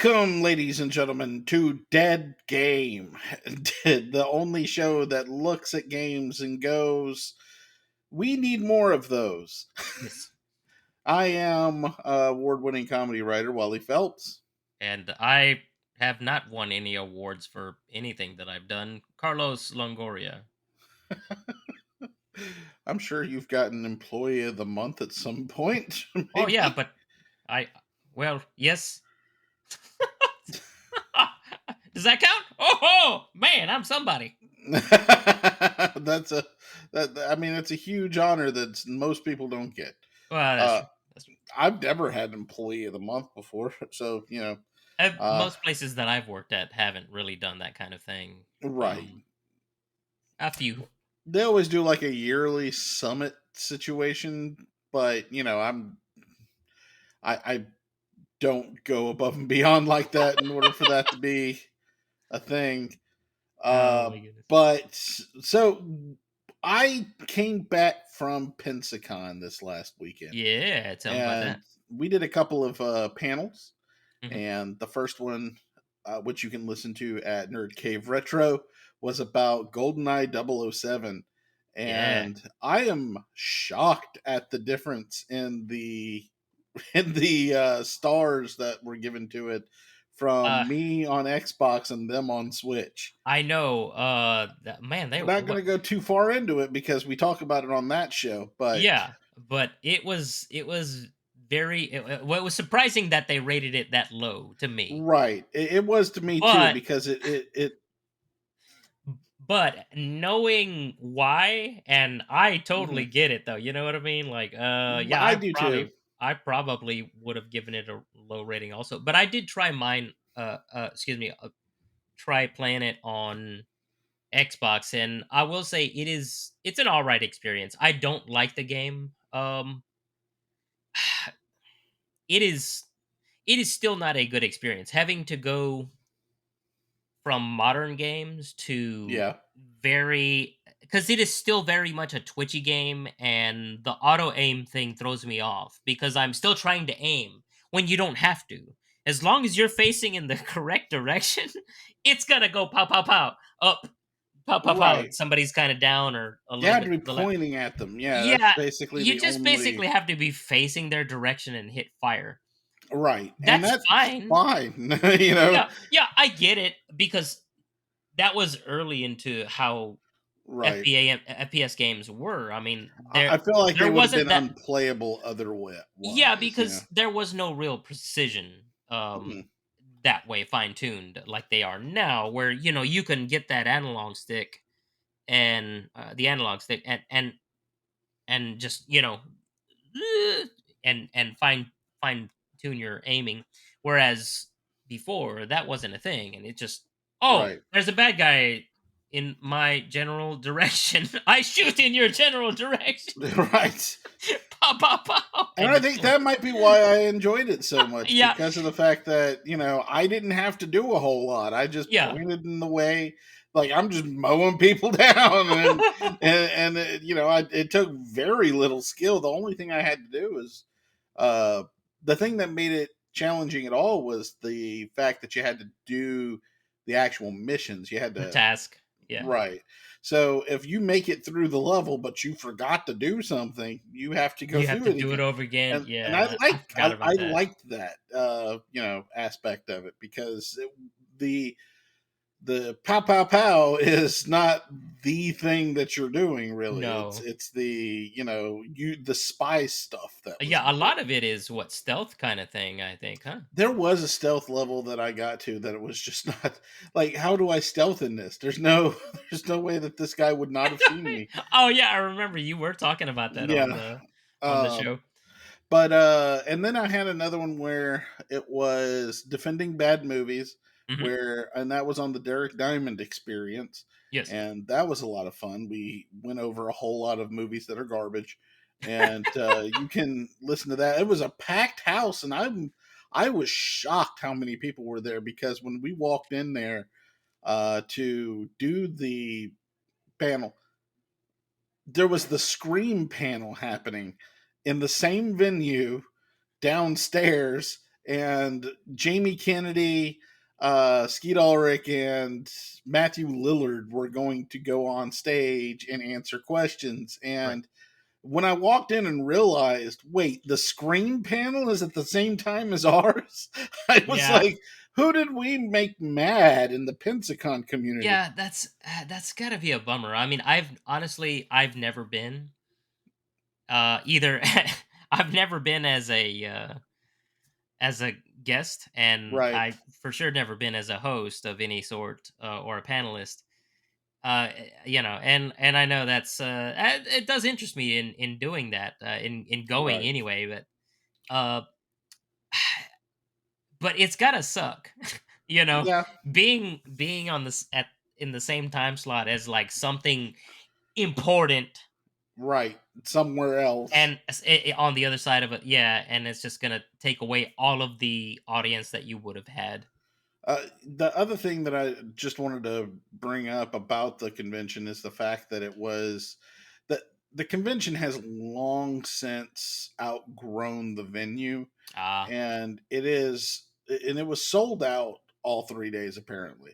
Welcome, ladies and gentlemen, to Dead Game, the only show that looks at games and goes, "We need more of those." Yes. I am award winning comedy writer Wally Phelps. And I have not won any awards for anything that I've done. Carlos Longoria. I'm sure you've gotten Employee of the Month at some point, Oh yeah, maybe. but I well, yes. Does that count? Oh man, I'm somebody. That's a I mean, it's a huge honor that most people don't get. Well, that's Uh, true. That's true. I've never had Employee of the Month before, so Uh, Most places that I've worked at haven't really done that kind of thing. right. A few. They always do like a yearly summit situation, but I don't go above and beyond like that in order for that to be a thing. Oh Uh, my goodness. but so I came back from Pensacon this last weekend, Yeah, tell me about and that. we did a couple of panels. Hmm. And the first one, which you can listen to at Nerd Cave Retro, was about GoldenEye 007. Yeah. And I am shocked at the difference in the stars that were given to it Uh from me on Xbox and them on Switch. I know man, they We're not going what to go too far into it because we talk about it on that show, but Yeah, but it was very well, it was surprising that they rated it that low to me. right, it was to me too But because it but knowing why, and I totally mhm. get it though. You know what I mean? Like yeah, I do too. I probably would have given it a low rating also. But I did try mine excuse me, try playing it on Xbox, and I will say it's an all right experience. I don't like the game. It is it is still not a good experience having to go from modern games to Yeah. very, because it is still very much a twitchy game, and the auto aim thing throws me off because I'm still trying to aim when you don't have to. As long as you're facing in the correct direction, it's gonna go pow pow pow up, pow pow pow. Right. Somebody's kind of down or a You little had bit to be to the left. pointing at them. Yeah, that's Yeah, basically you the just only basically have to be facing their direction and hit fire. right. And That's that's fine. fine. you know. Yeah, yeah, I get it because that was early into how Right. FPS games were. I mean, I feel like they there would have been wasn't that. unplayable Yeah, otherwise. because there was no real precision Mhm. that way fine tuned like they are now, where you can get that analog stick and the analog stick and just and fine tune your aiming, whereas before that wasn't a thing, and it just, oh, Right. there's a bad guy in my general direction. I shoot in your general direction. right. Pow pow pow, And and I you think kill him. that might be why I enjoyed it so much Yeah, because of the fact that, I didn't have to do a whole lot. I just yeah. pointed in the way, like I'm just mowing people down it took very little skill. The only thing I had to do was uh the thing that made it challenging at all was the fact that you had to do the actual missions. You had The to task. Yeah, right. So if you make it through the level but you forgot to do something, you have to go you have through to it do it again. over again. And I Yeah, I like forgot I about that. liked that aspect of it because the pow pow pow is not the thing that you're doing really. It's No. it's the the spy stuff that was Yeah, a lot important. of it is what, stealth kind of thing, I think, huh? There was a stealth level that I got to that it was just not like how do I stealth in this? There's no there's no way that this guy would not have seen me. Oh yeah, I remember you were talking about that Yeah. on the Uh, show. but and then I had another one where it was defending bad movies, Mhm. where and that was on the Derek Diamond experience, Yes. and that was a lot of fun. We went over a whole lot of movies that are garbage, and you can listen to that. It was a packed house, and I was shocked how many people were there because when we walked in there to do the panel, there was the Scream panel happening in the same venue downstairs and Jamie Kennedy, Skeet Ulrich, and Matthew Lillard were going to go on stage and answer questions. Right. And when I walked in and realized, wait, the Scream panel is at the same time as ours, I was Yeah. like, who did we make mad in the Pensacon community? Yeah, that's gotta be a bummer. I mean, I've never been either. I've never been as a guest, and Right. I for sure never been as a host of any sort, or a panelist. And I know it does interest me in doing that, in going Right. anyway, uh but it's gotta suck, you know, Yeah. being on this at in the same time slot as like something important, Right. Somewhere else. and on the other side of it, yeah, and it's just gonna take away all of the audience that you would have had. The other thing that I just wanted to bring up about the convention is the fact that that the convention has long since outgrown the venue, Ah. and it was sold out all 3 days apparently.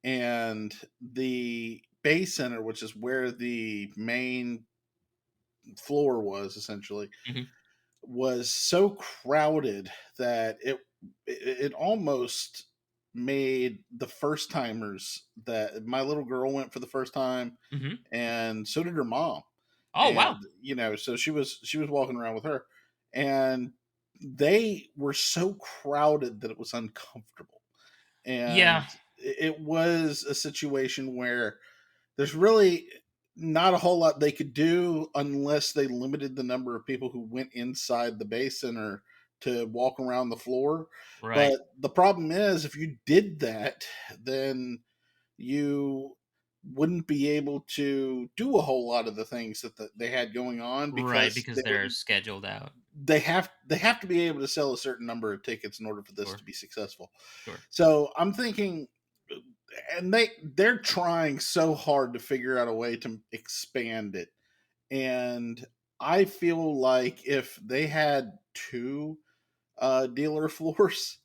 And the Bay Center, which is where the main floor was essentially, Mhm. was so crowded that it almost made the first timers, that my little girl went for the first time, Mhm. and so did her mom. Oh, wow. And so she was walking around with her, and they were so crowded that it was uncomfortable. Yeah. And it was a situation where there's really not a whole lot they could do unless they limited the number of people who went inside the Bay Center to walk around the floor. Right. But the problem is, if you did that, then you wouldn't be able to do a whole lot of the things that they had going on, Right, because because they're scheduled out. they have to be able to sell a certain number of tickets in order for this Sure. to be successful. Sure. So I'm thinking, and they're trying so hard to figure out a way to expand it. And I feel like if they had two dealer floors,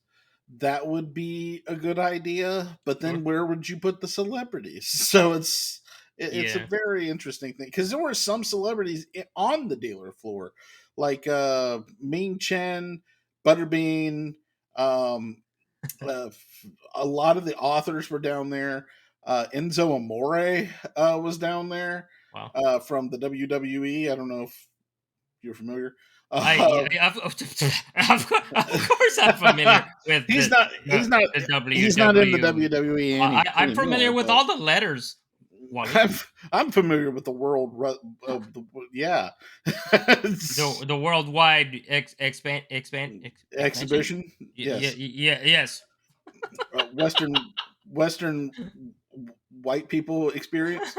that would be a good idea. But then Sure. where would you put the celebrities? So it's a Yeah. very interesting thing, because there were some celebrities on the dealer floor, like Ming Chen, Butterbean, um, uh, a lot of the authors were down there. Enzo Amore was down there, Wow. from the WWE. I don't know if you're familiar. Yeah, yeah, of course I'm familiar with he's not. the He's not. the He's not in the WW. WWE I'm familiar anymore. with But all the letters, Wally. I'm I'm familiar with the world. Yeah, The worldwide expansion? exhibition. Yeah, Yes, yeah, yes. Western white people experience.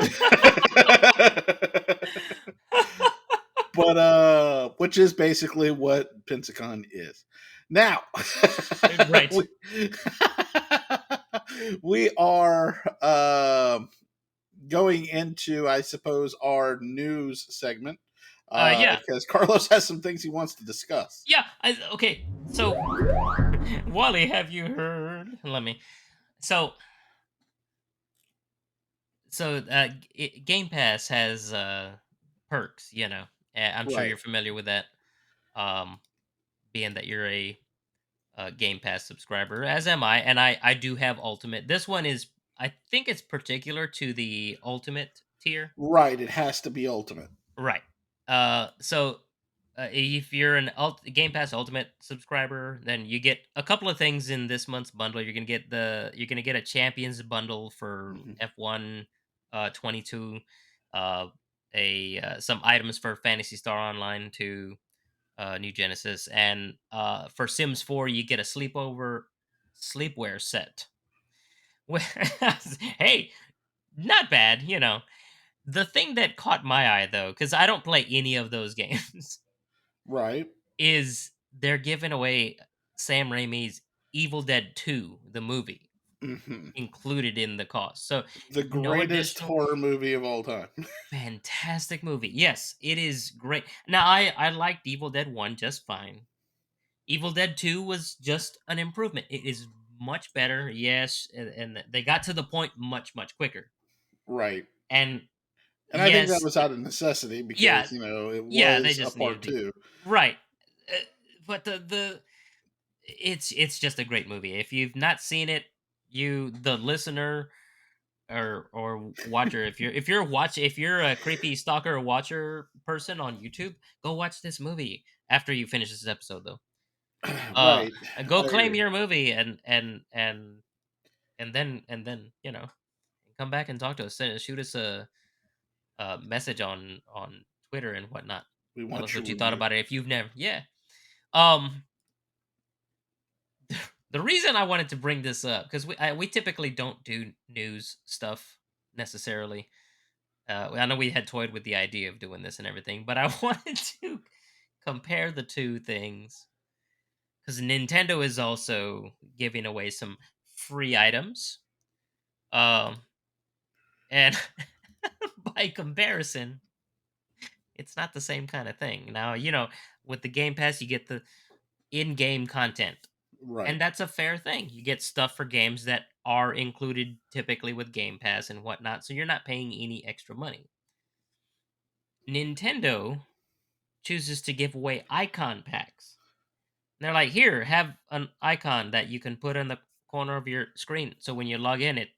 But which is basically what Pensacon is. Now Right. we, we are going into, I suppose, our news segment, Yeah. because Carlos has some things he wants to discuss. Yeah, okay, so, Wally, have you heard let me so Game Pass has, perks, I'm sure Right. you're familiar with that, um, being that you're a Game Pass subscriber, as am I, and I do have Ultimate. This one is, I think it's particular to the Ultimate tier. Right. It has to be ultimate. Right. So if you're Game Pass Ultimate subscriber, then you get a couple of things in this month's bundle. You're gonna get a Champions bundle for Mhm. F1 22, uh, a some items for Fantasy Star Online to New Genesis, and for Sims 4 you get a sleepwear set. Hey, not bad, The thing that caught my eye though, because I don't play any of those games, Right. is they're giving away Sam Raimi's Evil Dead 2, the movie, Hmm. included in the cost. So The no greatest additional. horror movie of all time. Fantastic movie. Yes, it is great. Now I liked Evil Dead 1 just fine. Evil Dead 2 was just an improvement. It is much better, yes, and they got to the point much quicker. Right. And And I think that yes, was out of necessity yeah, because, it yeah, they was a just part needed to, 2. right. Uh, but it's just a great movie. If you've not seen it, you the listener or watcher, if you're a creepy stalker watcher person on YouTube, go watch this movie after you finish this episode though. Uh Right. Go I claim agree. your movie and then, come back and talk to us. Shoot us a message on Twitter and whatnot. We Tell us want your what you thought review. about it if you've never. Yeah. Um. The reason I wanted to bring this up because we typically don't do news stuff necessarily. I know we had toyed with the idea of doing this and everything, but I wanted to compare the two things because Nintendo is also giving away some free items. Um, and by comparison, it's not the same kind of thing. Now, with the Game Pass, you get the in-game content, and Right. that's a fair thing. You get stuff for games that are included typically with Game Pass and whatnot, so you're not paying any extra money. Nintendo chooses to give away icon packs. And they're like, here, have an icon that you can put in the corner of your screen. So when you log in, it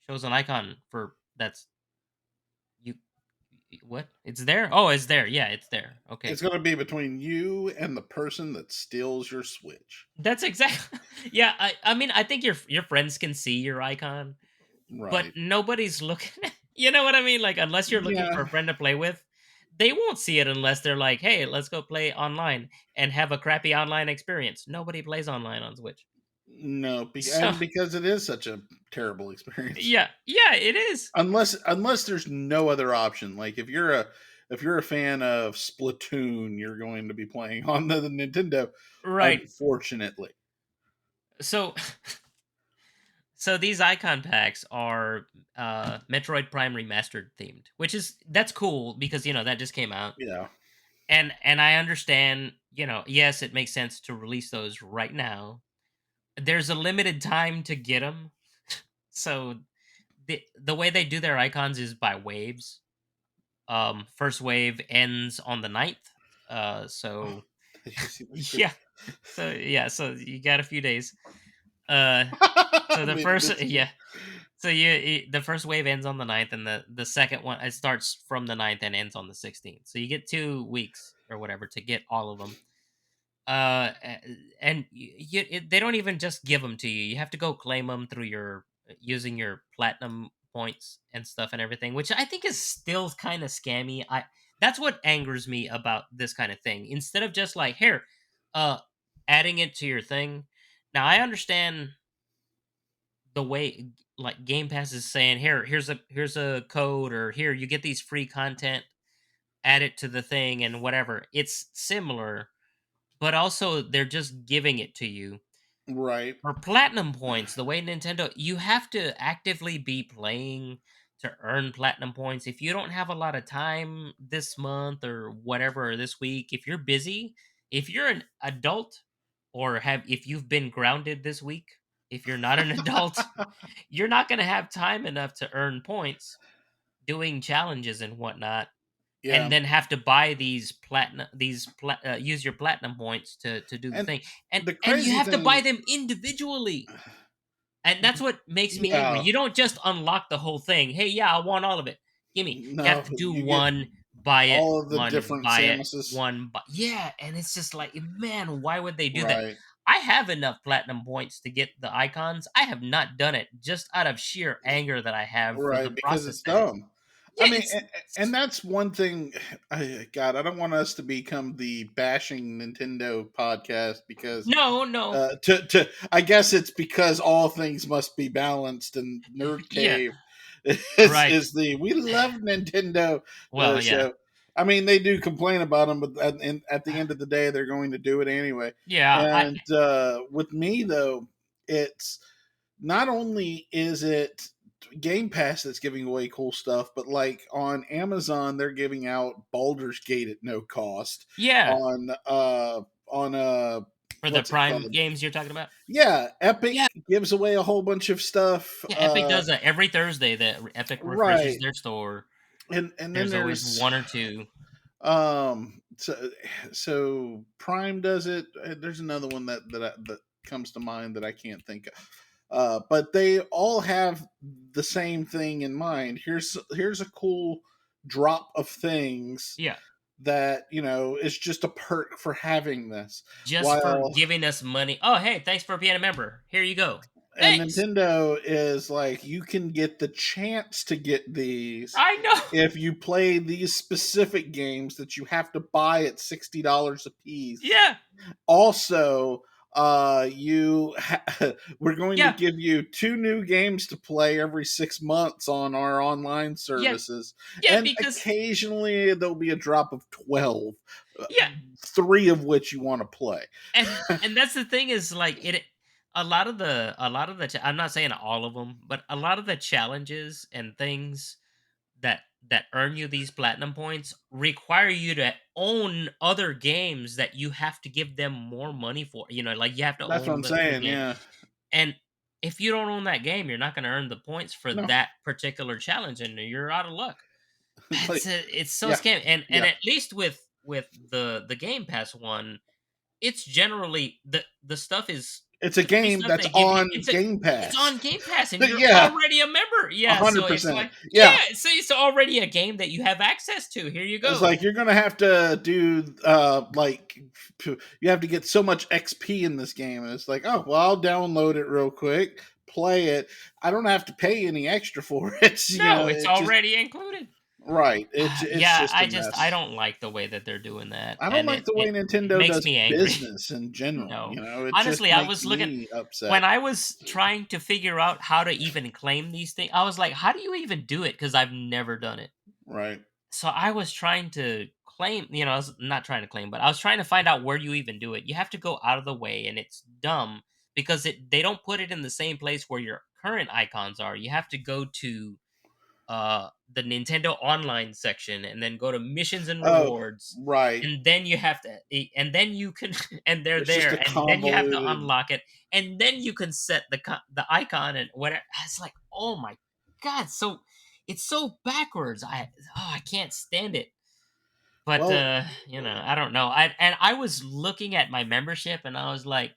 shows an icon for that's you. What? It's there? Oh, it's there. Yeah, it's there. Okay. It's going to be between you and the person that steals your Switch. That's exactly. Yeah, I mean, I think your friends can see your icon, but Right. nobody's looking you know what I mean? Like, unless you're looking for Yeah. a friend to play with, they won't see it unless they're like, "Hey, let's go play online and have a crappy online experience." Nobody plays online on Switch. No, So, and because it is such a terrible experience. yeah. Yeah, it is. Unless there's no other option. Like if you're a fan of Splatoon, you're going to be playing on the Nintendo, Right. unfortunately. So so these icon packs are Metroid Prime Remastered themed, which is that's cool because that just came out. Yeah. And I understand, yes, it makes sense to release those right now. There's a limited time to get them. So the way they do their icons is by waves. First wave ends on the ninth. Oh, So did you see my yeah. tweet? So you got a few days. Uh I so the made a first mistake. yeah. So the first wave ends on the ninth, and the second one it starts from the ninth and ends on the 16th. So you get 2 weeks or whatever to get all of them. And they don't even just give them to you. You have to go claim them through your using your platinum points and stuff and everything, which I think is still kind of scammy. I That's what angers me about this kind of thing. Instead of just like here, uh, adding it to your thing. Now I understand the way like Game Pass is saying here's a code or here you get these free content, add it to the thing and whatever. It's similar, but also they're just giving it to you. Right. For platinum points, the way Nintendo, you have to actively be playing to earn platinum points. If you don't have a lot of time this month or whatever, or this week, if you're busy, if you're an adult or if you've been grounded this week, if you're not an adult, you're not going to have time enough to earn points doing challenges and whatnot, and Yeah. then have to buy use your platinum points to do the And thing, and the you crazy have to buy thing, them individually, and that's what makes me angry. yeah, You don't just unlock the whole thing. Hey, yeah, I want all of it. Gimme. You have no, to do you get one, buy it, all of the one, different buy it, Samuses. one, yeah, and it's just like, man, why would they do that? Right. I have enough platinum points to get the icons. I have not done it just out of sheer anger that I have for the Right, because process it's that it. dumb. I Yeah, mean, and that's one thing. God, I don't want us to become the bashing Nintendo podcast because no, no, I guess it's because all things must be balanced, and Nerd yeah, Cave right. is the we love Nintendo Well, yeah, show. I mean, they do complain about them, but at the end of the day, they're going to do it anyway. yeah. And with me though, it's not only is it Game Pass that's giving away cool stuff, but like on Amazon, they're giving out Baldur's Gate at no cost. Yeah, On For the what's it Prime called? games you're talking about? Yeah, Epic Yeah. gives away a whole bunch of stuff. Yeah, Epic does that every Thursday. That Epic refreshes Right, their store. and then There's always there's one or two. so Prime does it. There's another one that comes to mind that I can't think of. But they all have the same thing in mind. Here's a cool drop of things Yeah, that is just a perk for having this. just for While giving us money. Oh, hey, thanks for being a member. Here you go. and Thanks. Nintendo is like, you can get the chance to get these I know. if you play these specific games that you have to buy at $60 a piece. Yeah, Also, we're going to yeah, give you two new games to play every 6 months on our online yeah, services, yeah. and Because occasionally there'll be a drop of 12, uh, yeah, three of which you want to play. and that's the thing is like it. I'm not saying all of them, but a lot of the challenges and things that earn you these platinum points require you to own other games that you have to give them more money for. Like you have to That's what own I'm the saying. game. Yeah. And if you don't own that game, you're not going to earn the points for No. that particular challenge, and you're out of luck. Like, It's so yeah. scam. And Yeah. at least with the Game Pass one, it's generally the stuff is It's a the free game stuff that's they give you. on Game It's Pass. on Game Pass, and you're Yeah. already a member. a Yeah, so hundred it's percent. like Yeah. so it's already a game that you have access to. Here you It's go. like you're gonna have to do you have to get so much XP in this game, and it's like, oh well, I'll download it real quick, play it. I don't have to pay any extra for it. No, it's It just already included. right. It's Yeah, just a I mess. don't like the way that they're doing that, I don't and like the way it Nintendo makes does me angry. business in general. No. It just Honestly, I makes was looking me upset. when I was trying to figure out how to even claim these things. I was like, how do you even do it? Because I've never done it. Right. So I was trying to claim, I was not trying to claim, but I was trying to find out where you even do it. You have to go out of the way, and it's dumb because they don't put it in the same place where your current icons are. You have to go to the Nintendo Online section and then go to missions and Oh, rewards, right. and then you have to and then you can and they're It's just there, a and then you have to convoluted. unlock it, and then you can set the icon and whatever. It's like, oh my god, so it's so backwards. I can't stand it. But Well, I don't know. I was looking at my membership, and I was like,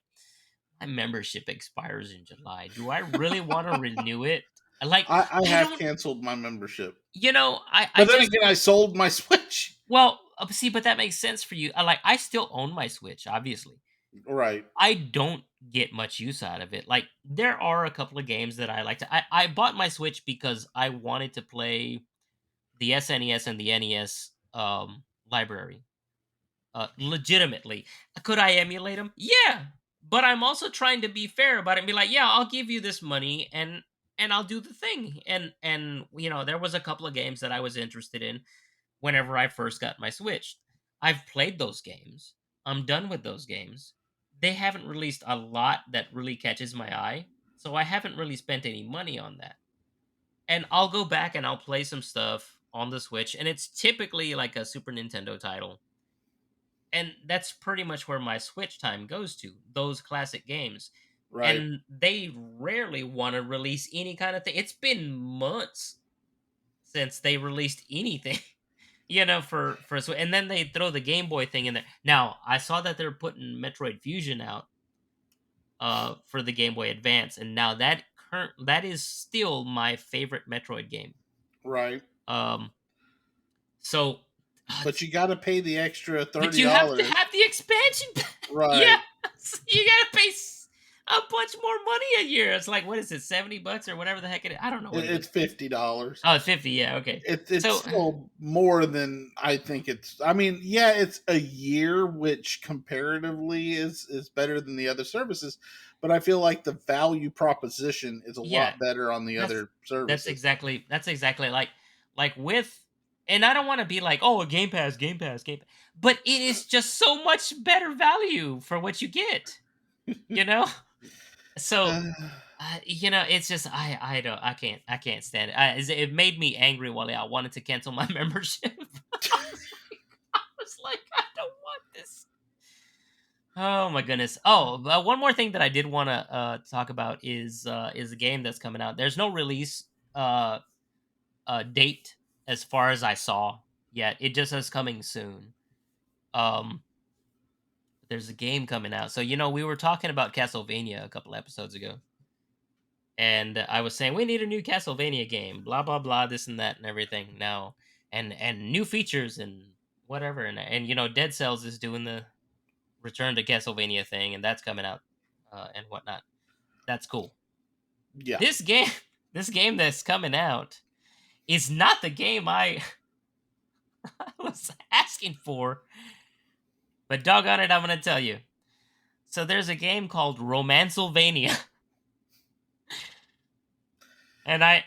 my membership expires in July. Do I really want to renew it? Like, I I have don't. canceled my membership. I But then just again, I sold my Switch. well, see, but that makes sense for you. I still own my Switch, obviously. Right, I don't get much use out of it. Like, there are a couple of games that I like to. I bought my Switch because I wanted to play the SNES and the NES library. Legitimately, could I emulate them? Yeah, but I'm also trying to be fair about it and be like, yeah, I'll give you this money, and I'll do the thing. And there was a couple of games that I was interested in whenever I first got my Switch. I've played those games. I'm done with those games. They haven't released a lot that really catches my eye, so I haven't really spent any money on that. And I'll go back and I'll play some stuff on the Switch, and it's typically like a Super Nintendo title. And that's pretty much where my Switch time goes to, those classic games. right. And they rarely want to release any kind of thing. It's been months since they released anything. And then they throw the Game Boy thing in there. Now, I saw that they're putting Metroid Fusion out for the Game Boy Advance, and now that is still my favorite Metroid game. Right. Um, so, But you got to pay the extra but thirty you have to dollars. have the expansion pack. Yeah, Right. you gotta pay a bunch more money a year. It's like, what is it, $70 or whatever the heck it is? I don't know what it is. It's $50. Oh, 50. Yeah, okay. It's So still more than I think it's. I mean, yeah, it's a year, which comparatively is better than the other services, but I feel like the value proposition is a yeah, lot better on the that's other services. that's exactly like with, and I don't want to be like, oh, Game Pass, Game Pass, Game Pass, but it is just so much better value for what you get. You know, so it's just I can't stand it. It made me angry, Wally. I wanted to cancel my membership. I was like, I don't want this. Oh my goodness. Oh, but one more thing that I did want to talk about is a game that's coming out. There's no release uh date as far as I saw yet. It just says coming soon. Um, there's a game coming out. So we were talking about Castlevania a couple episodes ago, and I was saying we need a new Castlevania game. Blah blah blah. This and that and everything. Now and new features and whatever. And Dead Cells is doing the Return to Castlevania thing, and that's coming out and whatnot. That's cool. Yeah. This game, this game that's coming out is not the game I was asking for. But doggone it, I'm gonna tell you. So there's a game called Romancelvania, and I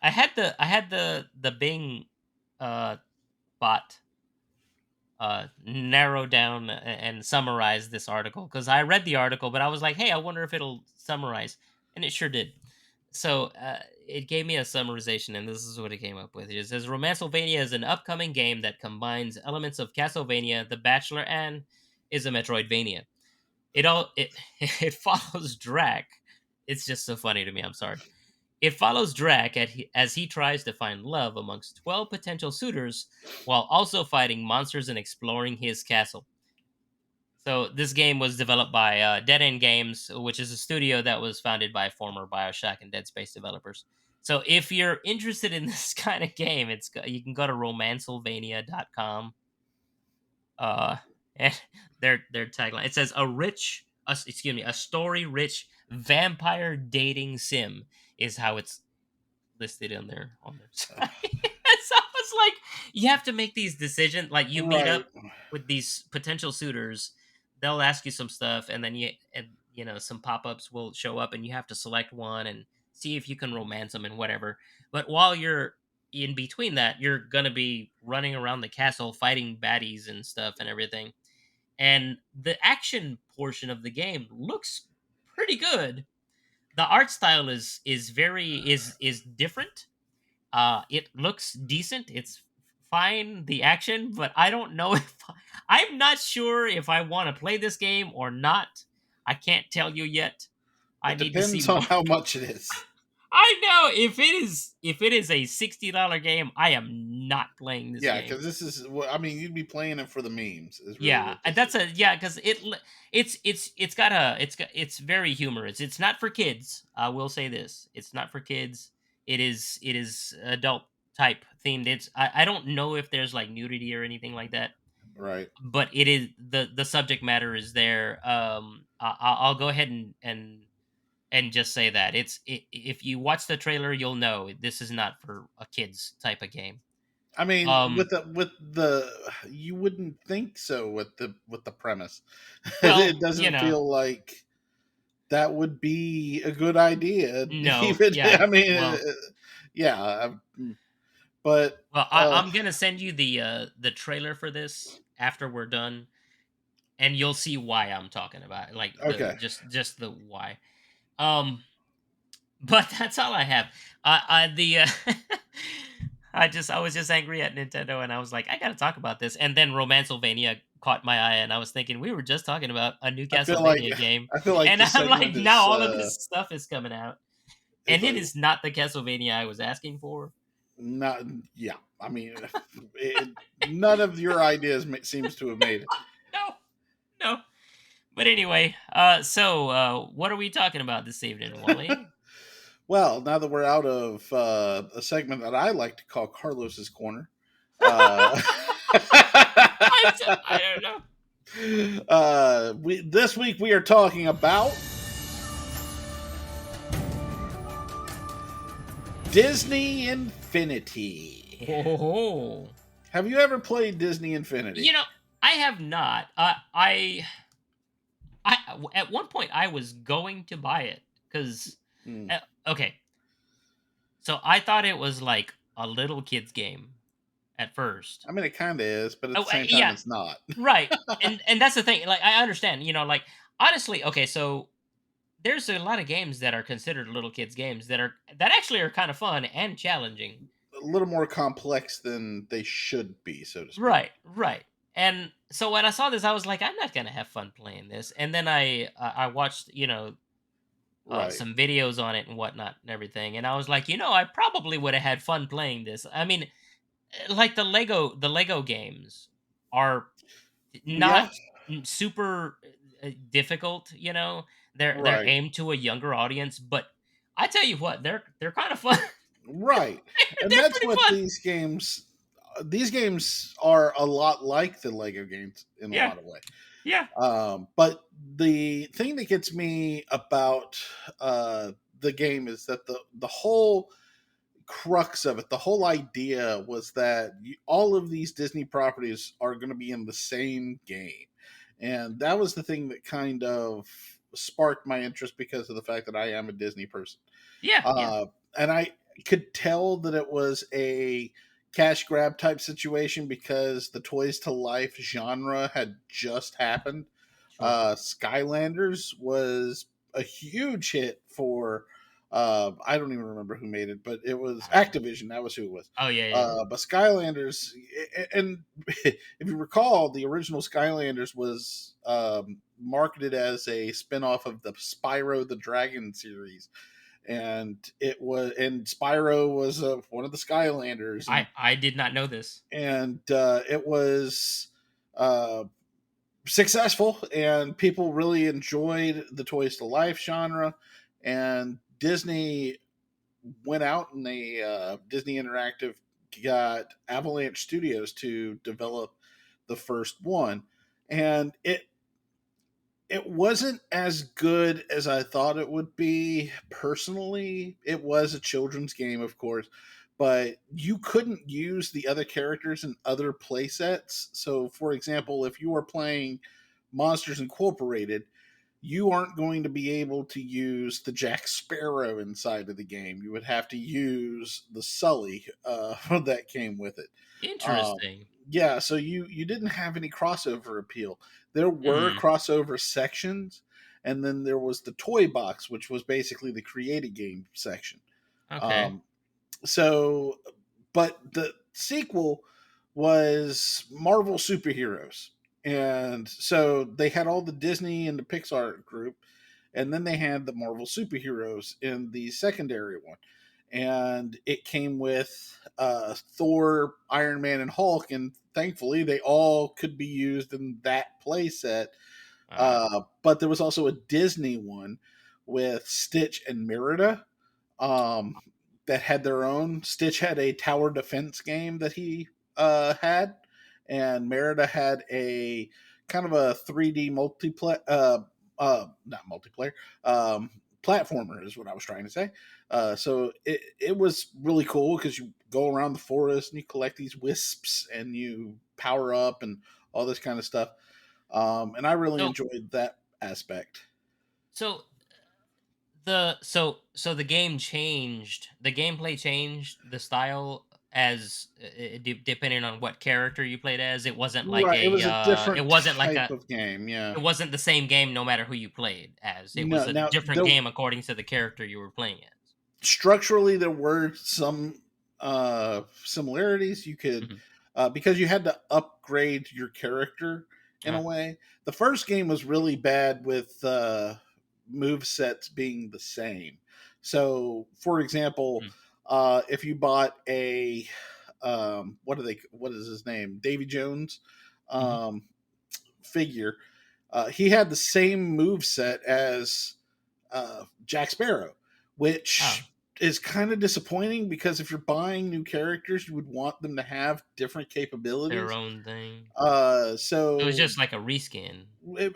had the Bing uh bot narrow down and summarize this article because I read the article, but I was like, hey, I wonder if it'll summarize, and it sure did. So it gave me a summarization, and this is what it came up with. It says Romancelvania is an upcoming game that combines elements of Castlevania, The Bachelor, and is a Metroidvania. It it follows Drac. It's just so funny to me. I'm sorry. It follows Drac as he tries to find love amongst 12 potential suitors while also fighting monsters and exploring his castle. So this game was developed by Dead End Games, which is a studio that was founded by former BioShock and Dead Space developers. So if you're interested in this kind of game, you can go to romancelvania.com. Uh, and their tagline, it says a story rich vampire dating sim is how it's listed on their site. So it's like you have to make these decisions. Like you meet up Right. with these potential suitors, they'll ask you some stuff, and then some pop ups will show up, and you have to select one and see if you can romance them and whatever. But while you're in between that, you're gonna be running around the castle fighting baddies and stuff and everything. And the action portion of the game looks pretty good. The art style is different. It looks decent. It's fine, the action, but I don't know if I'm not sure if I want to play this game or not. I can't tell you yet. I It need to see depends on more. how much it is. I know if it is a $60 game, I am not playing this Yeah, game. because this is what I mean. You'd be playing it for the memes. Is really Yeah, what this that's is. because it's very humorous. It's not for kids. I will say this: it's not for kids. It is adult type themed. I don't know if there's like nudity or anything like that, Right. but it is the subject matter is there. I'll go ahead and just say that if you watch the trailer, you'll know this is not for a kids type of game. I mean, Um, with the you wouldn't think so with the premise. well, It doesn't feel like that would be a good idea. no, Even yeah, I mean, well. yeah, but Well, uh, I'm gonna send you the trailer for this after we're done, and you'll see why I'm talking about it. Like the okay. just the why. Um, but that's all I have. I the I was just angry at Nintendo, and I was like, I gotta talk about this. And then Romancelvania caught my eye, and I was thinking we were just talking about a new I feel like Castlevania game, I feel like and this I'm like, segment now all of this stuff is coming out, is and it like is not the Castlevania I was asking for. not. Yeah, I mean, none of your ideas seems to have made it. No, no. But anyway, what are we talking about this evening, Wally? Well, now that we're out of a segment that I like to call Carlos's Corner, uh, I don't know. this week we are talking about Disney Infinity. Oh, Have you ever played Disney Infinity? you know, I have not. I at one point I was going to buy it because, Hmm. okay, so I thought it was like a little kid's game at first. I mean, it kind of is, but at the Oh, same time, yeah, it's not. right. And that's the thing. Like, I understand. Like honestly, okay, so there's a lot of games that are considered little kids games that actually are kind of fun and challenging. A little more complex than they should be, so to speak. Right, right. And so when I saw this, I was like, I'm not gonna have fun playing this. And then I watched, Right. some videos on it and whatnot and everything, and I was like, I probably would have had fun playing this. I mean, like the Lego games are not Yeah. super difficult. They're Right. aimed to a younger audience, but I tell you what, they're kind of fun. Right. And They're that's pretty what fun. these games are a lot like the Lego games in a Yeah, lot of ways. yeah. But the thing that gets me about uh, the game is that the whole crux of it, the whole idea was that all of these Disney properties are going to be in the same game, and that was the thing that kind of sparked my interest because of the fact that I am a Disney person. Yeah, yeah. uh, and I could tell that it was a cash grab type situation because the Toys to Life genre had just happened. Sure. Skylanders was a huge hit for. I don't even remember who made it, but it was Uh, Activision. That was who it was. oh, yeah, yeah. But Skylanders, and if you recall, the original Skylanders was marketed as a spinoff of the Spyro the Dragon series, and Spyro was one of the Skylanders, I did not know this. and it was uh, successful, and people really enjoyed the Toys to Life genre, and Disney went out and Disney Interactive got Avalanche Studios to develop the first one, and it wasn't as good as I thought it would be personally. It was a children's game, of course, but you couldn't use the other characters in other play sets. So, for example, if you were playing Monsters Incorporated, you aren't going to be able to use the Jack Sparrow inside of the game. You would have to use the Sully that came with it. Um, Interesting. yeah, so you didn't have any crossover appeal. There were Hmm. crossover sections, and then there was the toy box, which was basically the created game section. Okay. Um, so, but the sequel was Marvel superheroes, and so they had all the Disney and the Pixar group, and then they had the Marvel superheroes in the secondary one, and it came with Thor, Iron Man, and Hulk, and thankfully they all could be used in that play set. Uh, But there was also a Disney one with Stitch and Merida, um, that had their own. Stitch had a tower defense game that he had, and Merida had a kind of a 3D multiplayer, not multiplayer, um, platformer is what I was trying to say. So it was really cool because you go around the forest and you collect these wisps and you power up and all this kind of stuff. And I really so enjoyed that aspect. so so the game changed. The gameplay changed. The style as depending on what character you played as. It wasn't like Right, it a. was a different It wasn't like type a. of game. Yeah. It wasn't the same game no matter who you played as. It was No, a now different there game according to the character you were playing as. structurally there were some similarities. You could Mhm. because you had to upgrade your character in a Uh, way. The first game was really bad with move sets being the same. So, for example, mm, if you bought a what is his name, Davy Jones, mhm. um, figure, he had the same move set as Jack Sparrow, Oh, which is kind of disappointing because if you're buying new characters, you would want them to have different their capabilities. own thing. It was So just like a reskin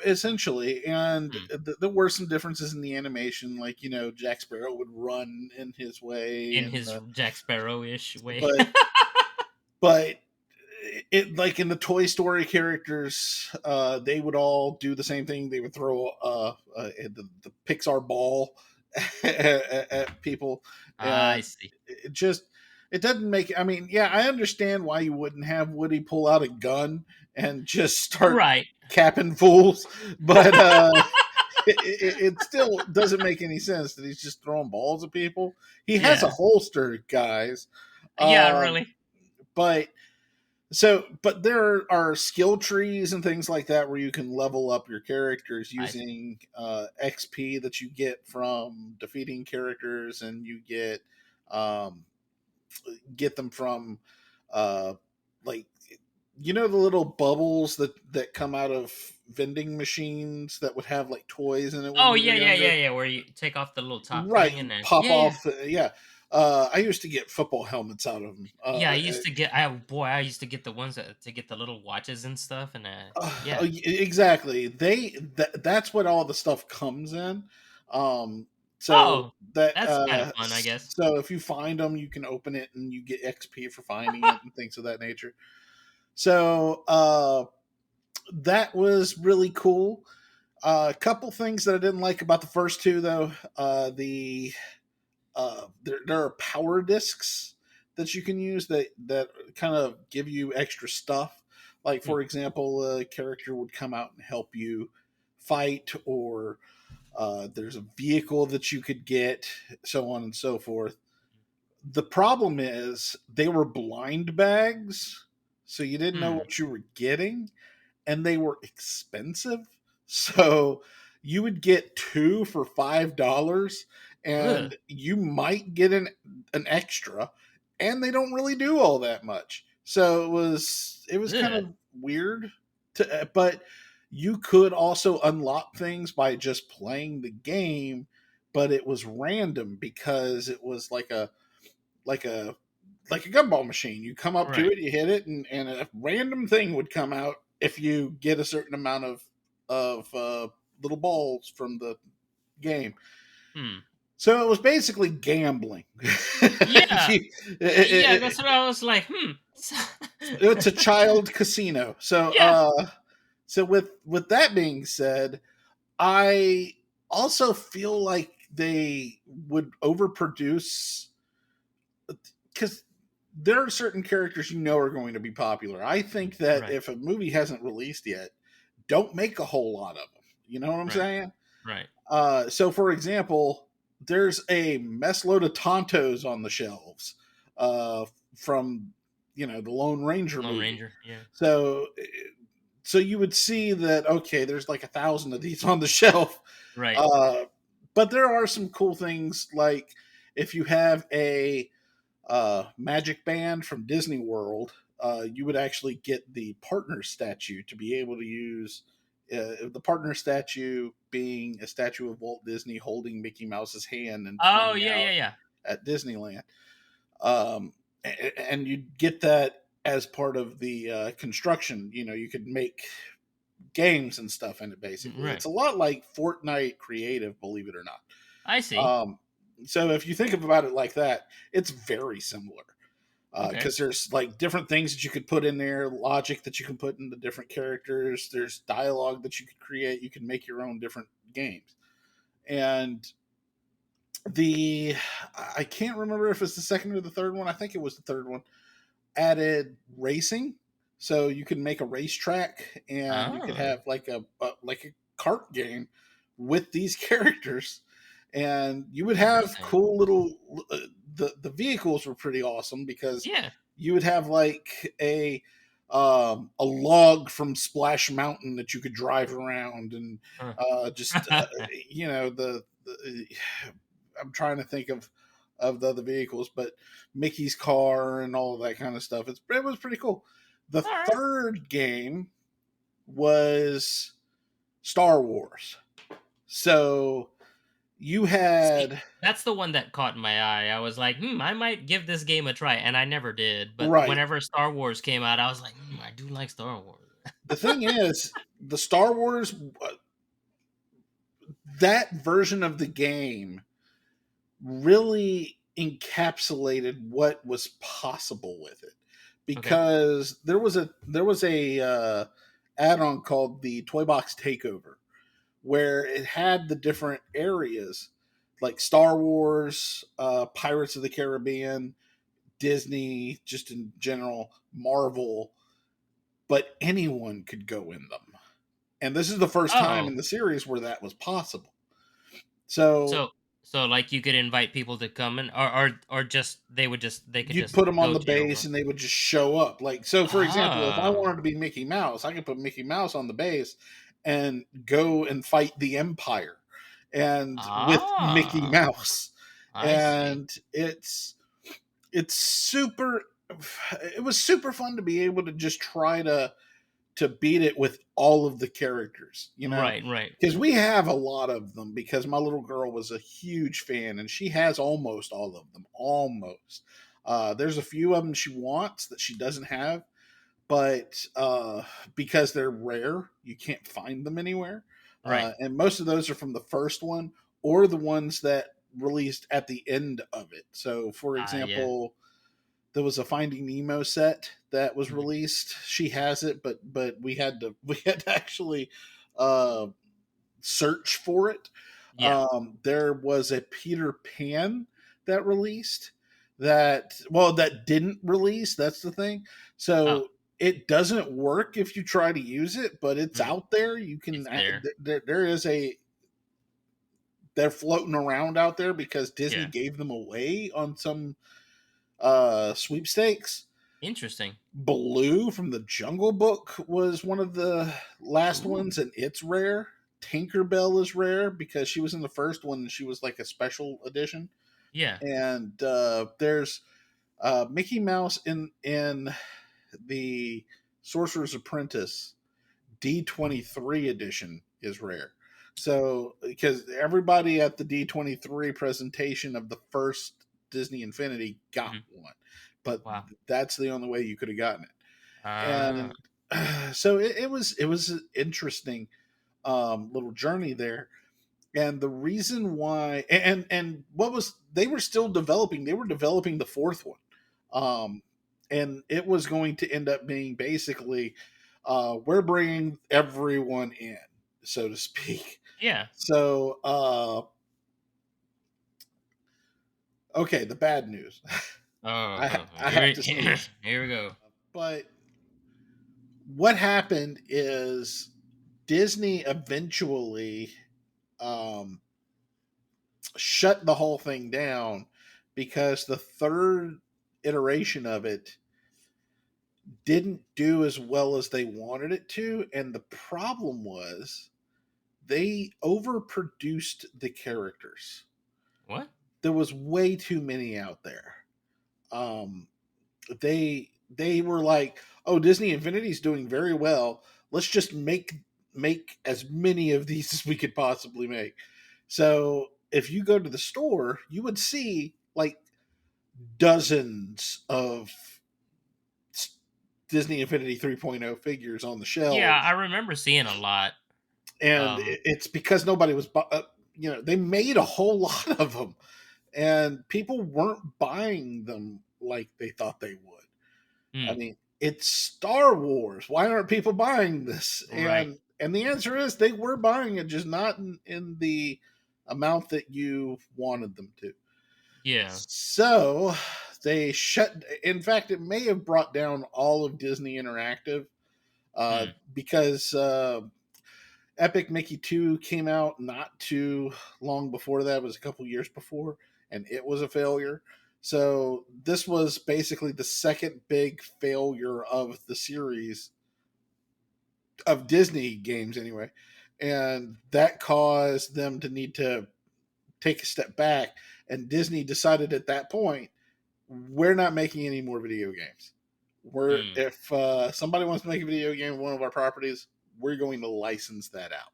essentially, and mm, there were some differences in the animation, like Jack Sparrow would run in his way, in and his Jack Sparrow-ish way. but it like in the Toy Story characters, they would all do the same thing. They would throw the Pixar ball at people, I and see. it just it doesn't make. I mean, yeah, I understand why you wouldn't have Woody pull out a gun and just start Right. capping fools, but it still doesn't make any sense that he's just throwing balls at people. He has a Yeah. holster, guys, Yeah, um, really. but but there are skill trees and things like that where you can level up your characters I see. using XP that you get from defeating characters, and you um, get them from uh, like the little bubbles that come out of vending machines that would have like toys in it when Oh, we were yeah, yeah, yeah, younger. yeah, where you take off the little top Right, thing and then pop yeah, yeah. off. Yeah, I used to get football helmets out of them. Yeah, I used to get I used to get the ones that to get the little watches and stuff, and, yeah. Exactly. That's what all the stuff comes in. Um, so Oh, that that's kinda fun, I guess. so if you find them, you can open it and you get XP for finding it and things of that nature. So that was really cool. A couple things that I didn't like about the first two, though. There are power discs that you can use that kind of give you extra stuff. Like, Hmm, for example, a character would come out and help you fight, or there's a vehicle that you could get, so on and so forth. The problem is they were blind bags, so you didn't know hmm, what you were getting, and they were expensive. So you would get two for $5, ugh, and you might get an extra, and they don't really do all that much. So it was kind ugh, of weird. But you could also unlock things by just playing the game, but it was random because it was like a like a gumball machine. You come up to right, it, you hit it, and a random thing would come out if you get a certain amount of little balls from the game. hmm. So it was basically gambling. Yeah, You- yeah, that's what I was like, "Hmm." it's a child casino. So Yeah, with that being said, I also feel like they would overproduce because there are certain characters are going to be popular. I think that right, if a movie hasn't released yet, don't make a whole lot of them. You know what I'm right, saying? right. So, for example, there's a mess load of Tontos on the shelves uh, from the Lone Ranger Lone movie. Ranger, yeah, So, so you would see that okay, there's like 1,000 of these on the shelf, right. uh, but there are some cool things like if you have a Magic Band from Disney World, you would actually get the partner statue to be able to use. The partner statue being a statue of Walt Disney holding Mickey Mouse's hand and Oh, pointing yeah, out yeah, yeah. at Disneyland. And you get that as part of the construction. You could make games and stuff in it, Mm, basically. right. It's a lot like Fortnite Creative, believe it or not. I see. Um, so if you think about it like that, it's very similar Okay. because there's like different things that you could put in there, logic that you can put into different characters. There's dialogue that you could create. You can make your own different games. And the I can't remember if it's the second or the third one. I think it was the third one. Added racing, so you can make a racetrack, and you could Oh, have like a kart game with these characters, and you would have interesting. cool little. The vehicles were pretty awesome because Yeah. you would have like a log from Splash Mountain that you could drive around, and Huh. just the I'm trying to think of the other vehicles, but Mickey's car and all of that kind of stuff. It was pretty cool. The Alright. third game was Star Wars. So you See, had that's the one that caught my eye. I was like, "Hmm, I might give this game a try," and I never did, but right. whenever Star Wars came out, I was like, "Hmm, I do like Star Wars." The thing is, the Star Wars that version of the game really encapsulated what was possible with it Okay. because there was a add-on called the Toy Box Takeover where it had the different areas like Star Wars, Pirates of the Caribbean, Disney, just in general, Marvel, but anyone could go in them. And this is the first time Oh, in the series where that was possible. So, so So like you could invite people to come and or just they could You'd just put them on the rotate base over. and they would just show up. Like, so for example, if I Ah. wanted to be Mickey Mouse, I could put Mickey Mouse on the base and go and fight the Empire and with Mickey Ah. Mouse. I see. And it's super it was super fun to be able to just try to beat it with all of the characters, you know, Right, right. because we have a lot of them because my little girl was a huge fan and she has almost all of them. Almost. There's a few of them she wants that she doesn't have, but because they're rare, you can't find them anywhere. Right. And most of those are from the first one or the ones that released at the end of it. So, for Ah, yeah. example, there was a Finding Nemo set that was Mhm. released. She has it, but we had to actually uh, search for it. Yeah. There was a Peter Pan that released that well that didn't release. That's the thing. Oh. So it doesn't work if you try to use it, but it's Mm. out there. You can It's there. there is a they're floating around out there because Disney Yeah. gave them away on some sweepstakes. Interesting. Blue from the Jungle Book was one of the last Ooh. ones, and it's rare. Tinkerbell is rare because she was in the first one and she was like a special edition. Yeah. And there's Mickey Mouse in the Sorcerer's Apprentice D23 edition is rare. So because everybody at the D23 presentation of the first Disney Infinity got Mhm. one, but Wow. that's the only way you could have gotten it. Ah. And so it was an interesting little journey there. And the reason why and what was they were still developing, they were developing the fourth one. Um, and it was going to end up being basically we're bringing everyone in, so to speak. Yeah. So okay, the bad news. Oh, I have to sneeze. here we go. But what happened is Disney eventually um, shut the whole thing down because the third iteration of it didn't do as well as they wanted it to. And the problem was they overproduced the characters. What? There was way too many out there. Um, they were like, "Oh, Disney Infinity's doing very well. Let's just make as many of these as we could possibly make." So, if you go to the store, you would see like dozens of Disney Infinity 3.0 figures on the Yeah, I shelves, remember seeing a lot. and Um, it's because nobody was they made a whole lot of them and people weren't buying them like they thought they would. I mm, mean, it's Star Wars. Why aren't people buying this? right. And the answer is they were buying it, just not in the amount that you wanted them to. Yeah. So they shut. In fact, it may have brought down all of Disney Interactive Mm, because Epic Mickey 2 came out not too long before that. It was a couple years before, and it was a failure. So this was basically the second big failure of the series of Disney games, anyway. And that caused them to need to take a step back. And Disney decided at that point, we're not making any more video games. We're mm, if somebody wants to make a video game of one of our properties, we're going to license that out.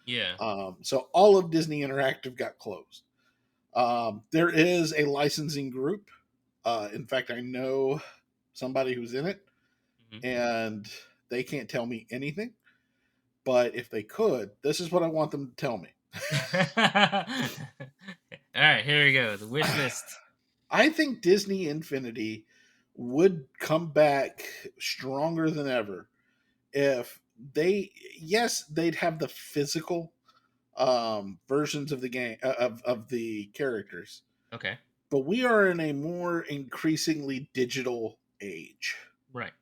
yeah. So all of Disney Interactive got closed. There is a licensing group. In fact, I know somebody who's in it, Mhm. and they can't tell me anything. But if they could, this is what I want them to tell me. All right, here we go. The wish list. I think Disney Infinity would come back stronger than ever if yes, they'd have the physical versions of the game of the characters, Okay. but we are in a more increasingly digital age. Right.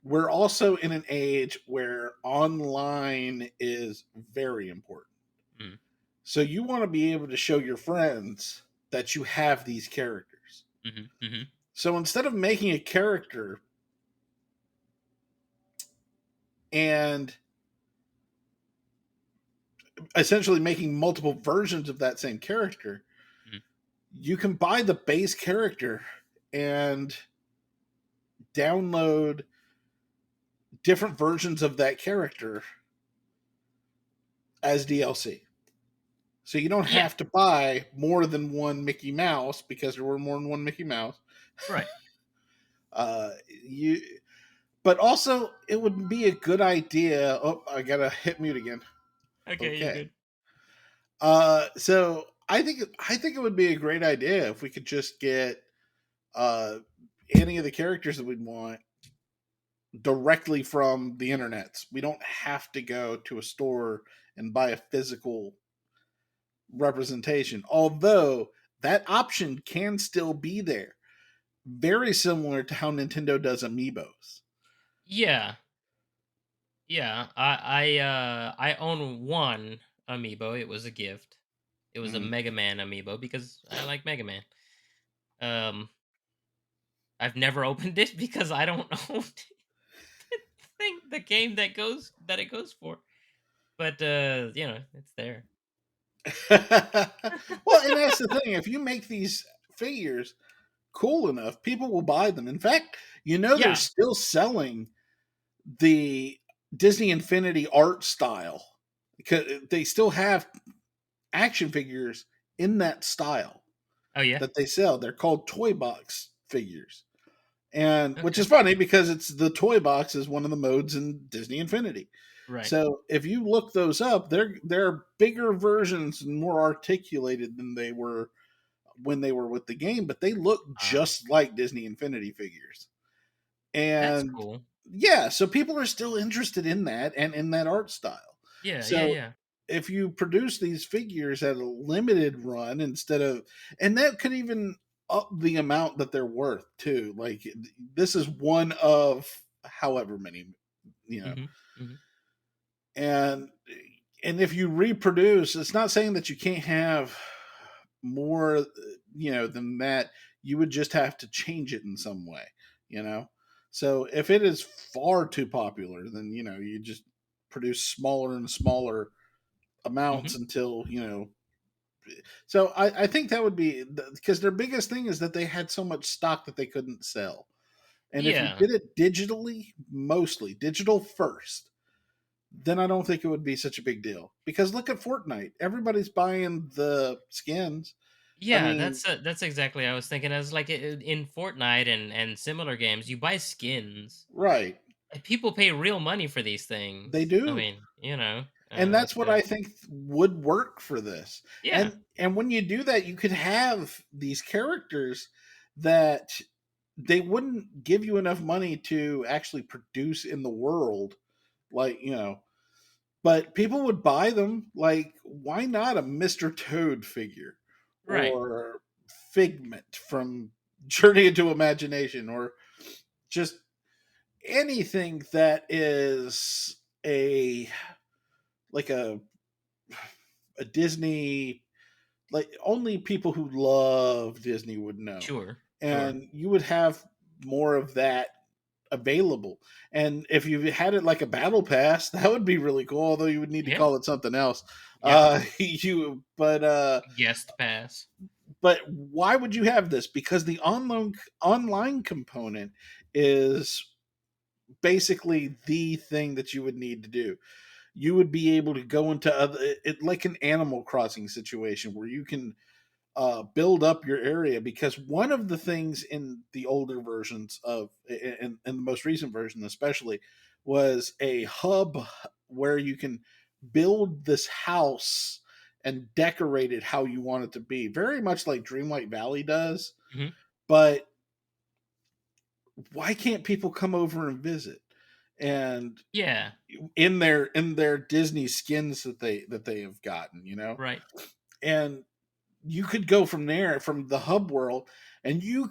We're also in an age where online is very important. Mm. So you want to be able to show your friends that you have these characters. Mhm. Mhm. So instead of making a character and essentially making multiple versions of that same character, Mhm. you can buy the base character and download different versions of that character as DLC. So you don't Yeah. have to buy more than one Mickey Mouse because there were more than one Mickey Mouse. Right. You, but also it would be a good idea. Oh, I gotta hit mute again. Okay, you're Okay. good. So I think it would be a great idea if we could just get uh any of the characters that we'd want directly from the internet. We don't have to go to a store and buy a physical representation. Although that option can still be there. Very similar to how Nintendo does amiibos. Yeah. Yeah. I own one amiibo. It was a gift. It was a Mhm. Mega Man amiibo because I like Mega Man. Um, I've never opened it because I don't own the game that it goes for. But it's there. Well, and that's the thing. If you make these figures cool enough, people will buy them. In fact, they're Yeah. still selling the Disney Infinity art style because they still have action figures in that style Oh yeah. that they sell. They're called toy box figures. And which Okay. is funny because it's the toy box is one of the modes in Disney Infinity. Right. So if you look those up, they're bigger versions and more articulated than they were when they were with the game, but they look Uh, just like Disney Infinity figures. that's And cool. yeah, so people are still interested in that and in that art style. Yeah. Yeah. So Yeah. if you produce these figures at a limited run instead of, and that could even up the amount that they're worth too. Like this is one of however many, you know, Mhm. Mhm. and if you reproduce, it's not saying that you can't have more, than that. You would just have to change it in some way, you know. So if it is far too popular, then you just produce smaller and smaller amounts Mhm. until so I think that would be because their biggest thing is that they had so much stock that they couldn't sell. And if you Yeah. did it digitally, mostly digital first, then I don't think it would be such a big deal. Because look at Fortnite. Everybody's buying the skins. I Yeah, mean, that's exactly what I was thinking. As like in Fortnite and similar games, you buy skins. right. And people pay real money for these They things. I do. mean, And it's that's what I think would work for this. yeah, And when you do that, you could have these characters that they wouldn't give you enough money to actually produce in the world, like but people would buy them. Like, why not a Mr. Toad figure right, or Figment from Journey into Imagination, or just anything that is a like a Disney, like only people who love Disney would know. sure, sure, And you would have more of that available. And if you had it like a battle pass, that would be really cool, although you would need to yeah, call it something else. yeah, You guest pass, but why would you have this? Because the online component is basically the thing that you would need to do. You would be able to go into other it like an Animal Crossing situation where you can build up your area, because one of the things in the older versions of in the most recent version especially was a hub where you can build this house and decorate it how you want it to be, very much like Dreamlight Valley does. hmm But why can't people come over and visit and yeah, in their Disney skins that they have gotten, right, and you could go from there, from the hub world, and you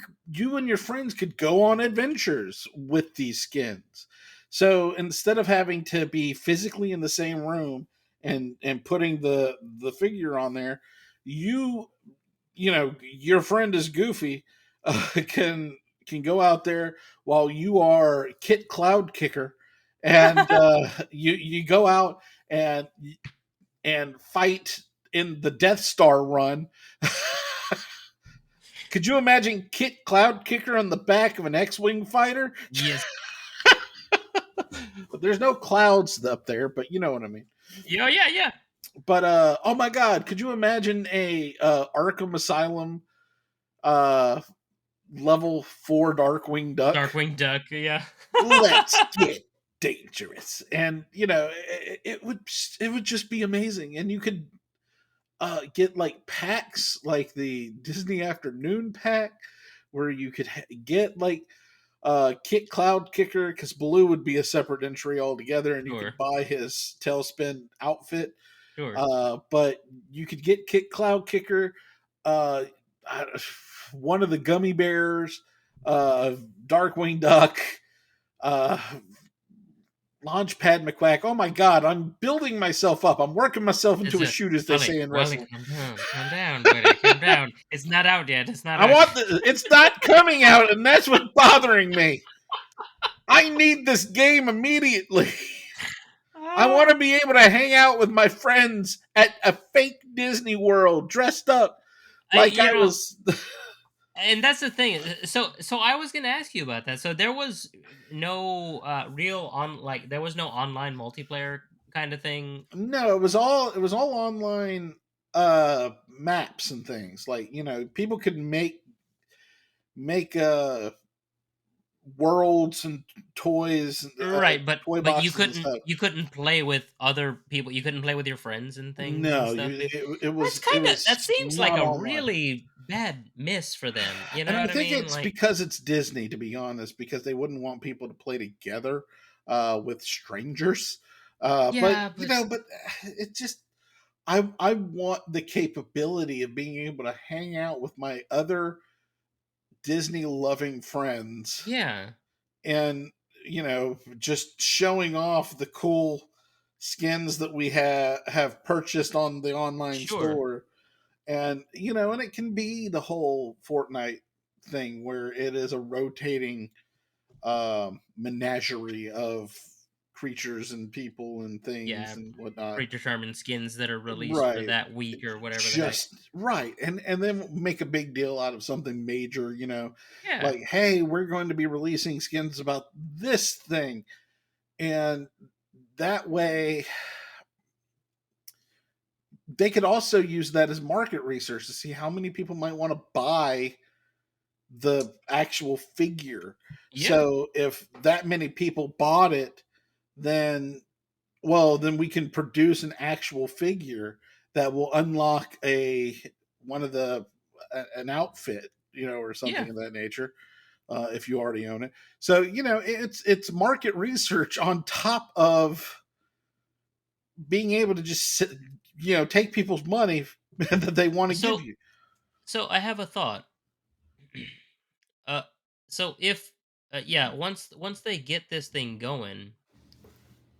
and your friends could go on adventures with these skins. So instead of having to be physically in the same room and putting the figure on there, you your friend is Goofy, can go out there while you are Kit Cloud Kicker, and you go out and fight in the Death Star run. Could you imagine Kit Cloud Kicker on the back of an X-wing fighter? Yes. There's no clouds up there, but you know what I mean. Yeah, yeah, yeah. But oh my God, could you imagine a Arkham Asylum uh level 4 Darkwing Duck? Darkwing Duck. Yeah. Let's get dangerous. And it would just be amazing. And you could get like packs like the Disney Afternoon pack where you could get like Kit Cloud Kicker, because Blue would be a separate entry altogether, and you Sure. could buy his Tailspin outfit. Sure. But you could get Kit Cloud Kicker, uh, one of the gummy bears, Darkwing Duck, uh, Launchpad McQuack. Oh my God, I'm building myself up. I'm working myself It's into a a shoot, as they Wally. say in Wally, wrestling. calm down, buddy, calm down. It's not out yet. It's not I out. want it's not coming out, and that's what's bothering me. I need this game immediately. I want to Ah, be able to hang out with my friends at a fake Disney World dressed up I like you I know, was. and that's the thing. So I was gonna ask you about that. So there was no real on like there was no online multiplayer kind of thing. No, it was all online maps and things. Like, people could make worlds and toys and Right, toy but boxes and stuff. you couldn't play with other people. You couldn't play with your friends and things and No, stuff. it That's was it kind of that was seems like not a online. really bad miss for them. You know And I what I think mean? it's Like, because it's Disney, to be honest, because they wouldn't want people to play together with strangers. But yeah, but it just I want the capability of being able to hang out with my other Disney loving friends yeah, and just showing off the cool skins that we have purchased on the online sure, store. And and it can be the whole Fortnite thing where it is a rotating menagerie of creatures and people and things yeah, and whatnot. predetermined skins that are released for Right. that week or whatever the heck. Just right. And then make a big deal out of something major, Yeah, like, hey, we're going to be releasing skins about this thing. And that way they could also use that as market research to see how many people might want to buy the actual figure. yeah, So if that many people bought it, then then we can produce an actual figure that will unlock a one of the an outfit, or something yeah. of that nature. If you already own it, so it's market research on top of being able to just take people's money that they want to give So you. so I have a thought. Uh, so if yeah, once they get this thing going,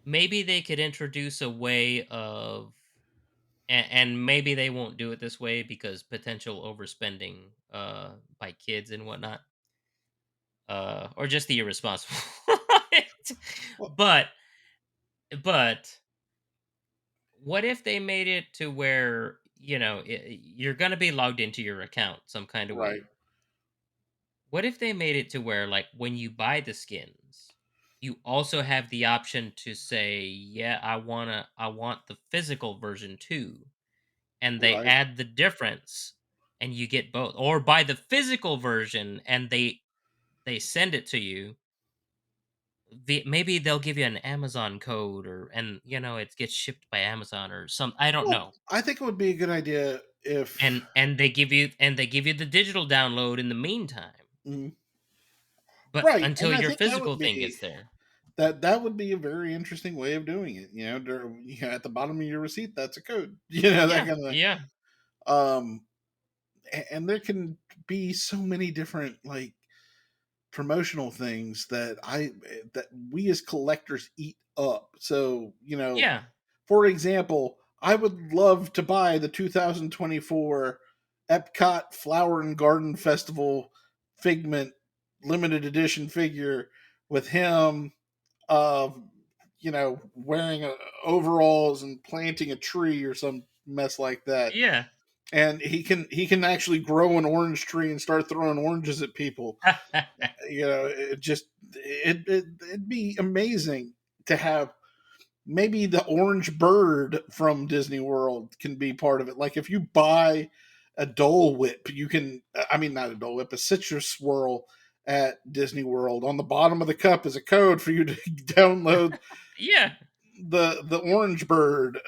maybe they could introduce a way of and maybe they won't do it this way because potential overspending by kids and whatnot, or just the irresponsible. Well, but but what if they made it to where you're gonna be logged into your account some kind of right, way? What if they made it to where, like, when you buy the skins, you also have the option to say, "Yeah, I want the physical version too," and they right. add the difference, and you get both, or buy the physical version and they send it to you. Maybe they'll give you an Amazon code, or and it gets shipped by Amazon or some. I don't Well, know. I think it would be a good idea if And they give you the digital download in the meantime, mm, but right, until and I your think that physical would thing be gets there. that would be a very interesting way of doing it. At the bottom of your receipt, that's a code. That Yeah, kind of thing. yeah. Um, and there can be so many different like promotional things that we as collectors eat up. So Yeah. For example, I would love to buy the 2024 Epcot Flower and Garden Festival Figment limited edition figure with him, uh, wearing overalls and planting a tree or some mess like that. Yeah. And he can actually grow an orange tree and start throwing oranges at people. It'd be amazing to have. Maybe the orange bird from Disney World can be part of it. Like if you buy a Dole Whip, you can, I mean, not a Dole Whip, a citrus swirl at Disney World. On the bottom of the cup is a code for you to download Yeah. the orange bird.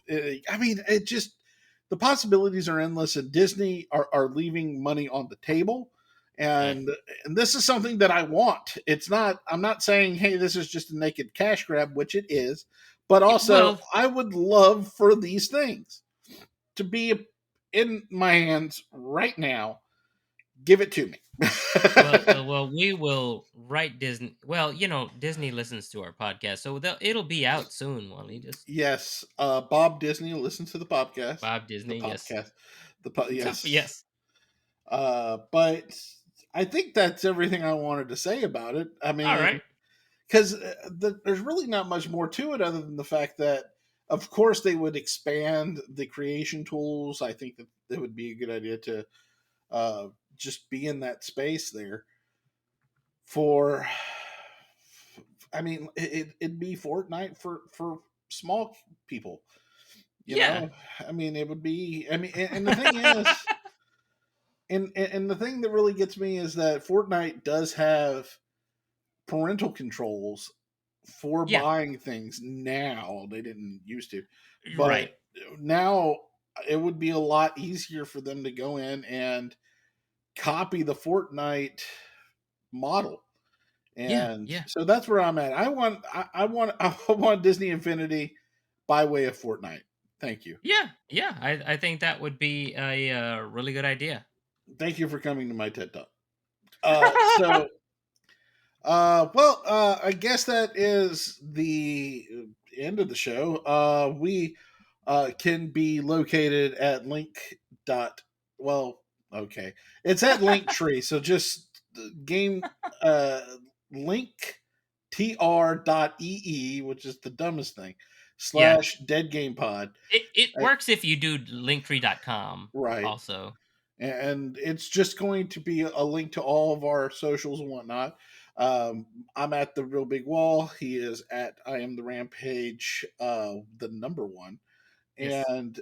I mean, it just, the possibilities are endless, and Disney are leaving money on the table. Mm. And this is something that I want. It's not, I'm not saying, hey, this is just a naked cash grab, which it is, but also Well, I would love for these things to be in my hands right now. Give it to me. we will write Disney. Well, Disney listens to our podcast, so it'll be out soon. Wally, just Yes, Bob Disney, listen to the podcast. Bob The Disney. Yes. podcast. Yes. Yes. But I think that's everything I wanted to say about it. I All right. mean, because there's really not much more to it other than the fact that, of course, they would expand the creation tools. I think that it would be a good idea to uh, just be in that space there for. I mean, it'd be Fortnite for small people. You Yeah. know, I mean, it would be. I mean, and the thing is, and the thing that really gets me is that Fortnite does have parental controls for Yeah. buying things now. They didn't used to, Right. but now it would be a lot easier for them to go in and copy the Fortnite model. Yeah. And Yeah. so that's where I'm at. I want Disney Infinity by way of Fortnite. Thank you. Yeah. Yeah. I think that would be a really good idea. Thank you for coming to my TED Talk. So I guess that is the end of the show. We can be located at link dot. Well, okay, it's at Linktree. So just game uh, link tr.ee, which is the dumbest thing, Yeah. slash dead game pod. It works if you do linktree.com Right. also. And it's just going to be a link to all of our socials and whatnot. Um, I'm at the Real Big Wall. He is at I Am the Rampage, the number one, Yes. and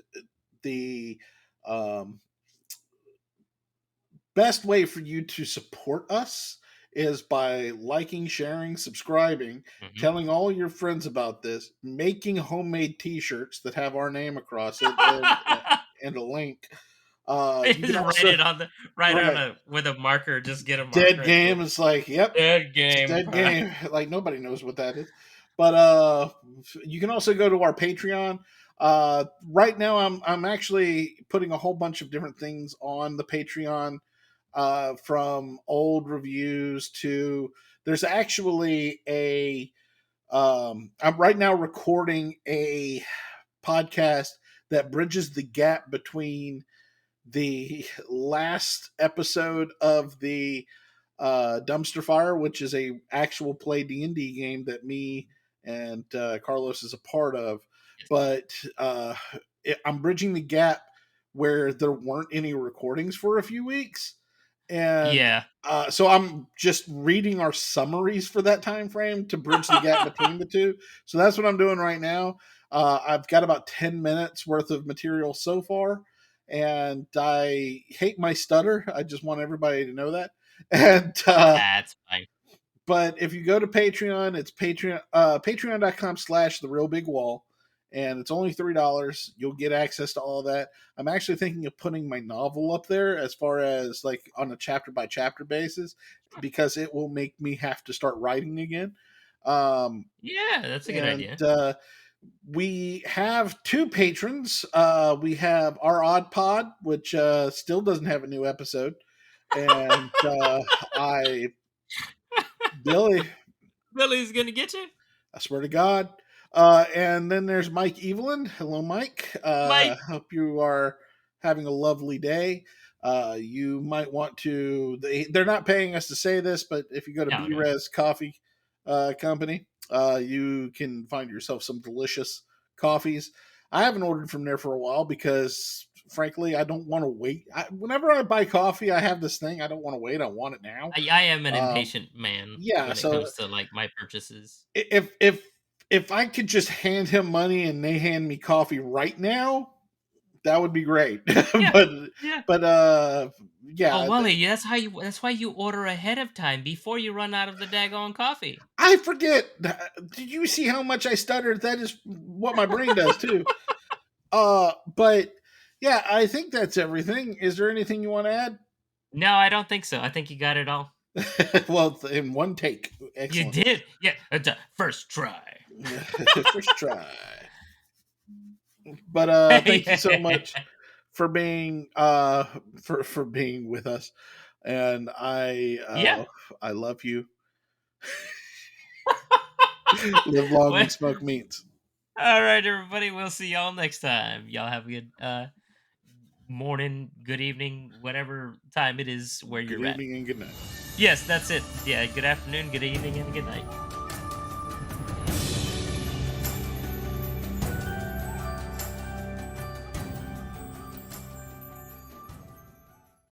the um, best way for you to support us is by liking, sharing, subscribing, Hmm. telling all your friends about this, making homemade T-shirts that have our name across it and a link. You can Just write also it on the right on right. a with a marker. Just get a Dead marker and go game is like, yep, dead it's game. dead game. Like nobody knows what that is. But you can also go to our Patreon. Right now I'm actually putting a whole bunch of different things on the Patreon, from old reviews to there's actually a I'm right now recording a podcast that bridges the gap between the last episode of the Dumpster Fire, which is a actual play D&D game that me and Carlos is a part of. Yes. But I'm bridging the gap where there weren't any recordings for a few weeks, and Yeah. so I'm just reading our summaries for that time frame to bridge the gap between the two. So that's what I'm doing right now. I've got about 10 minutes worth of material so far, and I hate my stutter. I just want everybody to know that. And That's fine. but if you go to Patreon, it's patreon.com/slash the real big wall, and it's only $3. You'll get access to all of that. I'm actually thinking of putting my novel up there as far as like on a chapter by chapter basis, because it will make me have to start writing again. Um, Yeah, that's a good and idea. we have two patrons. We have our Odd Pod, which still doesn't have a new episode, and I Billy, Billy's gonna get you. I swear to God. And then there's Mike Evelyn. Hello, Mike. Mike. Hope you are having a lovely day. You might want to. They're not paying us to say this, but if you go to No, no. B-Res Coffee Company, you can find yourself some delicious coffees. I haven't ordered from there for a while because, frankly, I don't want to wait. Whenever I buy coffee, I have this thing. I don't want to wait. I want it now. I am an Um, impatient man yeah, when it so comes to like my purchases. if I could just hand him money and they hand me coffee right now, that would be great. Yeah, but yeah. but Oh, yeah, Wally, that's why you order ahead of time before you run out of the daggone coffee. I forget. Did you see how much I stuttered? That is what my brain does too. But yeah, I think that's everything. Is there anything you want to add? No, I don't think so. I think you got it all. Well, in one take, You excellent. did. Yeah, it's a first try. First try. But thank you so Yeah. much for being for being with us, and Yeah. I love you. Live long Well, and smoke meats. all right, everybody. We'll see y'all next time. Y'all have a good morning, good evening, whatever time it is where Good you're at. evening and good night. Yes, that's it. Yeah, good afternoon, good evening, and good night.